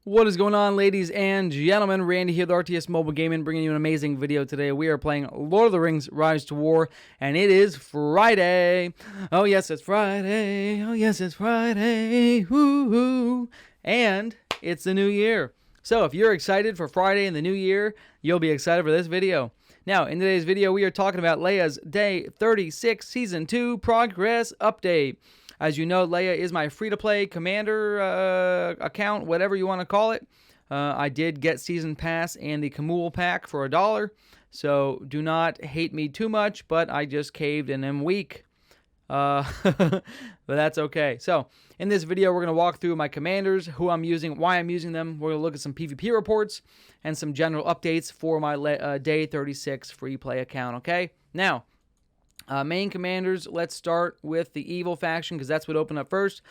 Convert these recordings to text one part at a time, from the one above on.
What is going on, ladies and gentlemen? Randy here, the RTS Mobile Gaming, bringing you an amazing video today. We are playing Lord of the Rings Rise to War, and it is Friday. Oh, yes, it's Friday. Oh, yes, it's Friday. Woo-hoo. And it's the new year. So if you're excited for Friday and the new year, you'll be excited for this video. Now, in today's video, we are talking about Leia's Day 36 Season 2 Progress Update. As you know, Leia is my free-to-play commander account, whatever you want to call it. I did get Season Pass and the Khamul pack for $1, so do not hate me too much, but I just caved and am weak. But that's okay. So, in this video, we're going to walk through my commanders, who I'm using, why I'm using them. We're going to look at some PvP reports and some general updates for my Day 36 free play account, okay? Now, main commanders, let's start with the evil faction because that's what opened up first.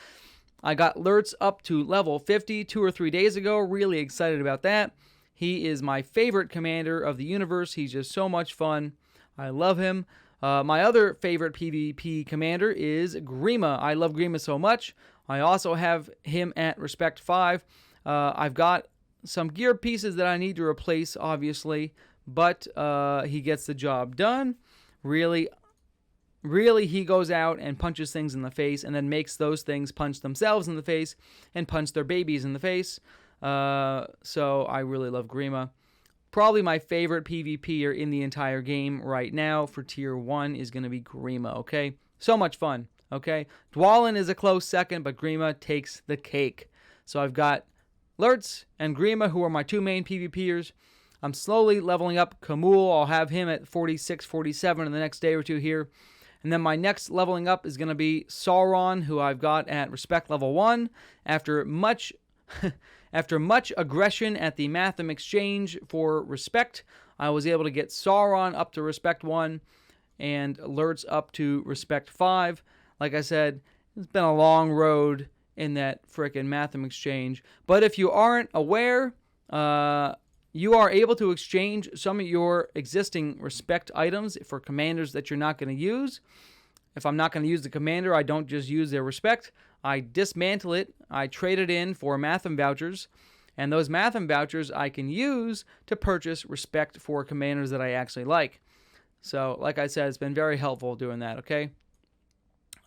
I got Lurtz up to level 50 2 or 3 days ago. Really excited about that. He is my favorite commander of the universe. He's just so much fun. I love him. My other favorite PvP commander is Grima. I love Grima so much. I also have him at Respect 5. I've got some gear pieces that I need to replace, obviously, but he gets the job done. Really, he goes out and punches things in the face and then makes those things punch themselves in the face and punch their babies in the face. So I really love Grima. Probably my favorite PvPer in the entire game right now for Tier 1 is going to be Grima, okay? So much fun, okay? Dwalin is a close second, but Grima takes the cake. So I've got Lurtz and Grima, who are my two main PvPers. I'm slowly leveling up Khamul. I'll have him at 46, 47 in the next day or two here. And then my next leveling up is going to be Sauron, who I've got at Respect Level 1. After much aggression at the Matham Exchange for Respect, I was able to get Sauron up to Respect 1 and Lurtz up to Respect 5. Like I said, it's been a long road in that frickin' Matham Exchange. But if you aren't aware, you are able to exchange some of your existing Respect items for commanders that you're not going to use. If I'm not going to use the commander, I don't just use their Respect. I dismantle it. I trade it in for Matham vouchers. And those Matham vouchers I can use to purchase Respect for commanders that I actually like. So, like I said, it's been very helpful doing that, okay?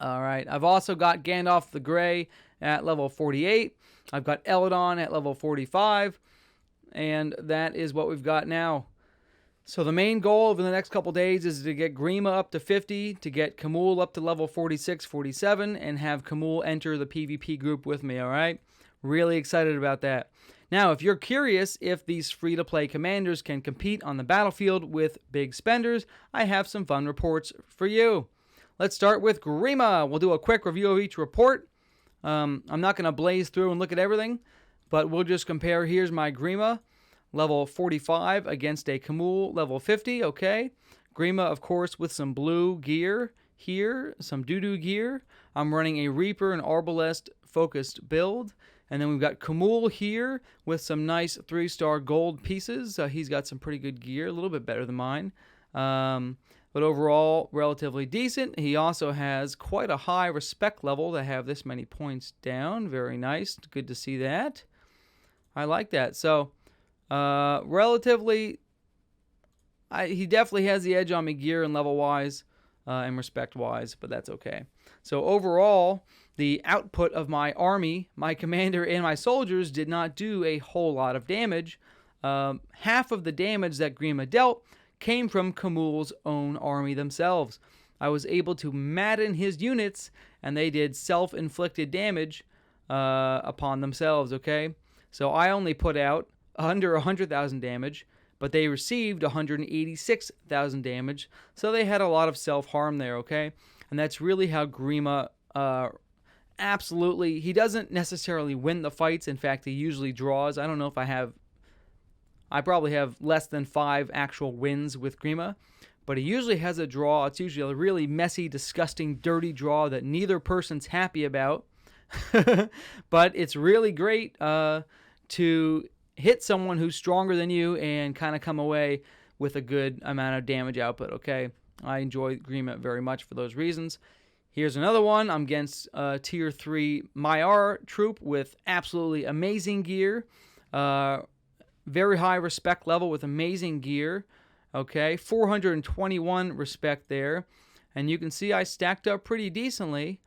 All right. I've also got Gandalf the Grey at level 48. I've got Eledon at level 45. And that is what we've got now. So the main goal over the next couple days is to get Grima up to 50, to get Khamul up to level 46, 47, and have Khamul enter the PvP group with me, all right? Really excited about that. Now, if you're curious if these free-to-play commanders can compete on the battlefield with big spenders, I have some fun reports for you. Let's start with Grima. We'll do a quick review of each report. I'm not going to blaze through and look at everything, but we'll just compare. Here's my Grima, level 45 against a Khamul, level 50, okay? Grima, of course, with some blue gear here, some doo-doo gear. I'm running a Reaper and Arbalest focused build. And then we've got Khamul here with some nice 3-star gold pieces. He's got some pretty good gear, a little bit better than mine. But overall, relatively decent. He also has quite a high respect level to have this many points down. Very nice. Good to see that. I like that. So, relatively, he definitely has the edge on me gear and level-wise and respect-wise, but that's okay. So, overall, the output of my army, my commander, and my soldiers did not do a whole lot of damage. Half of the damage that Grima dealt came from Khamul's own army themselves. I was able to madden his units, and they did self-inflicted damage upon themselves, okay? So I only put out under 100,000 damage, but they received 186,000 damage, so they had a lot of self-harm there, okay? And that's really how Grima absolutely, he doesn't necessarily win the fights. In fact, he usually draws. I don't know if I probably have less than 5 actual wins with Grima, but he usually has a draw. It's usually a really messy, disgusting, dirty draw that neither person's happy about. But it's really great to hit someone who's stronger than you and kind of come away with a good amount of damage output, okay? I enjoy Grima very much for those reasons. Here's another one. I'm against Tier 3 Maiar troop with absolutely amazing gear. Very high respect level with amazing gear. Okay, 421 respect there. And you can see I stacked up pretty decently.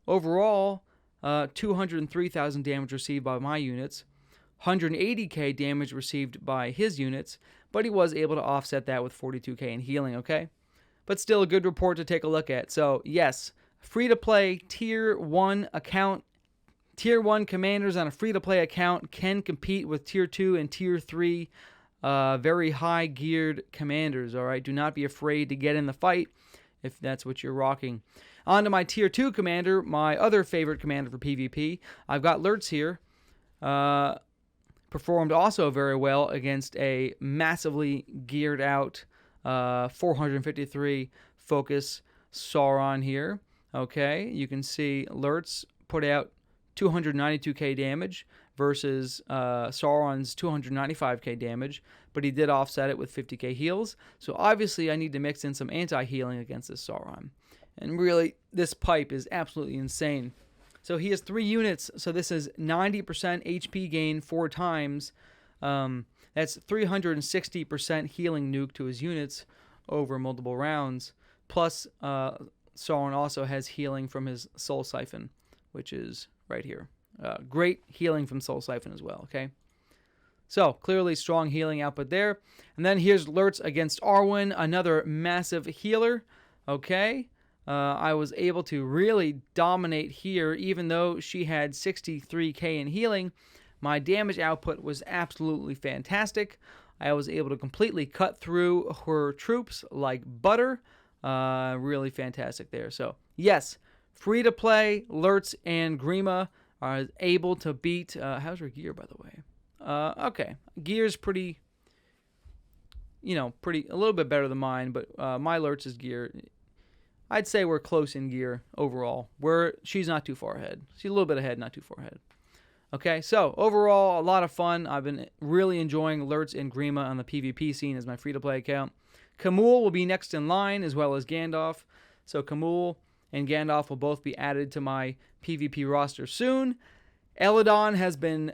Overall, 203,000 damage received by my units, 180k damage received by his units, but he was able to offset that with 42k in healing, okay? But still a good report to take a look at. So, yes, free-to-play Tier 1 account. Tier 1 commanders on a free-to-play account can compete with Tier 2 and Tier 3 very high-geared commanders, all right? Do not be afraid to get in the fight if that's what you're rocking. On to my Tier 2 commander, my other favorite commander for PvP. I've got Lurtz here. Performed also very well against a massively geared out 453 focus Sauron here. Okay, you can see Lurtz put out 292k damage versus Sauron's 295k damage, but he did offset it with 50k heals. So obviously I need to mix in some anti-healing against this Sauron. And really, this pipe is absolutely insane. So he has 3 units, so this is 90% HP gain 4 times. That's 360% healing nuke to his units over multiple rounds. Plus, Sauron also has healing from his Soul Siphon, which is right here. Great healing from Soul Siphon as well, okay? So, clearly strong healing output there. And then here's Lurtz against Arwen, another massive healer, okay? I was able to really dominate here, even though she had 63k in healing. My damage output was absolutely fantastic. I was able to completely cut through her troops like butter. Really fantastic there. So, yes, free-to-play, Lurtz and Grima are able to beat... how's her gear, by the way? Okay, gear's pretty... a little bit better than mine, but my Lurtz's gear... I'd say we're close in gear overall. She's not too far ahead. She's a little bit ahead, not too far ahead. Okay, so overall, a lot of fun. I've been really enjoying Lurtz and Grima on the PvP scene as my free-to-play account. Khamul will be next in line, as well as Gandalf. So Khamul and Gandalf will both be added to my PvP roster soon. Eledon has been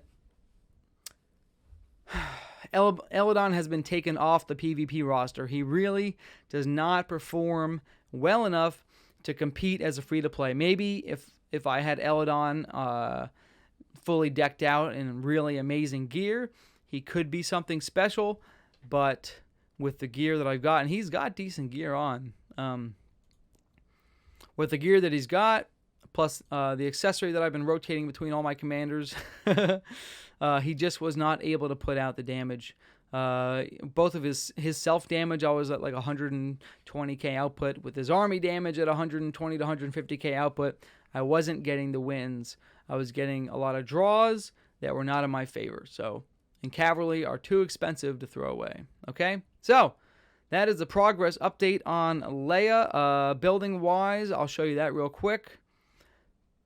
taken off the PvP roster. He really does not perform well enough to compete as a free-to-play. Maybe if I had Eledon fully decked out in really amazing gear, he could be something special, but with the gear that I've got, and he's got decent gear on, with the gear that he's got, plus the accessory that I've been rotating between all my commanders, he just was not able to put out the damage. Both of his self damage, I was at like 120k output. With his army damage at 120 to 150k output, I wasn't getting the wins. I was getting a lot of draws that were not in my favor. So, and cavalry are too expensive to throw away. Okay, so that is the progress update on Leia. Building wise, I'll show you that real quick.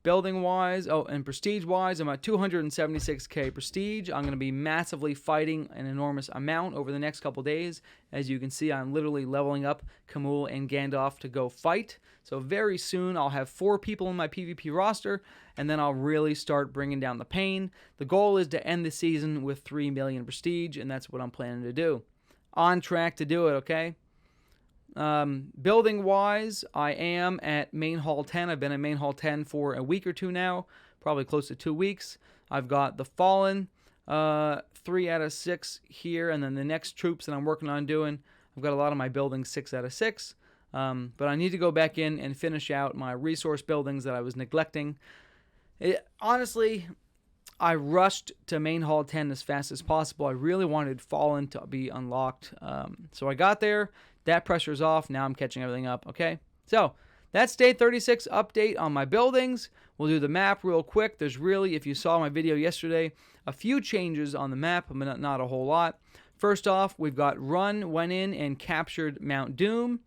Building wise, and prestige wise, I'm at 276k prestige. I'm going to be massively fighting an enormous amount over the next couple days. As you can see, I'm literally leveling up Khamul and Gandalf to go fight. So very soon I'll have 4 people in my PvP roster, and then I'll really start bringing down the pain. The goal is to end the season with 3 million prestige, and that's what I'm planning to do. On track to do it, okay? Building wise, I am at main hall 10. I've been at main hall 10 for a week or 2 now, probably close to 2 weeks. I've got the Fallen 3 out of 6 here, and then the next troops that I'm working on doing, I've got a lot of my buildings 6 out of 6. But I need to go back in and finish out my resource buildings that I was neglecting. Honestly, I rushed to main hall 10 as fast as possible. I really wanted Fallen to be unlocked. So I got there. That pressure's off. Now I'm catching everything up, okay? So that's day 36 update on my buildings. We'll do the map real quick. There's really, if you saw my video yesterday, a few changes on the map, but not a whole lot. First off, we've got Run went in and captured Mount Doom.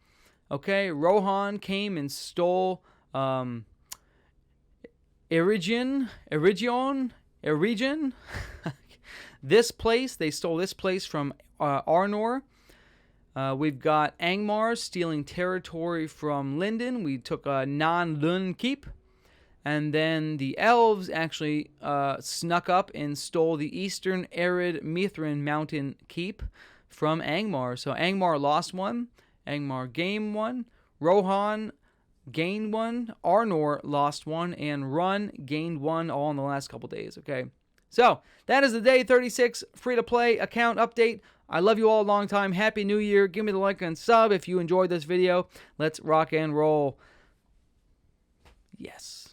Okay, Rohan came and stole Erigion. This place, they stole this place from Arnor. We've got Angmar stealing territory from Linden. We took Nan Lun Keep. And then the elves actually snuck up and stole the Eastern Arid Mithrin Mountain Keep from Angmar. So Angmar lost one, Angmar gained one, Rohan gained one, Arnor lost one, and Run gained one, all in the last couple days, okay? So that is the Day 36 free-to-play account update. I love you all a long time. Happy New Year. Give me the like and sub if you enjoyed this video. Let's rock and roll. Yes.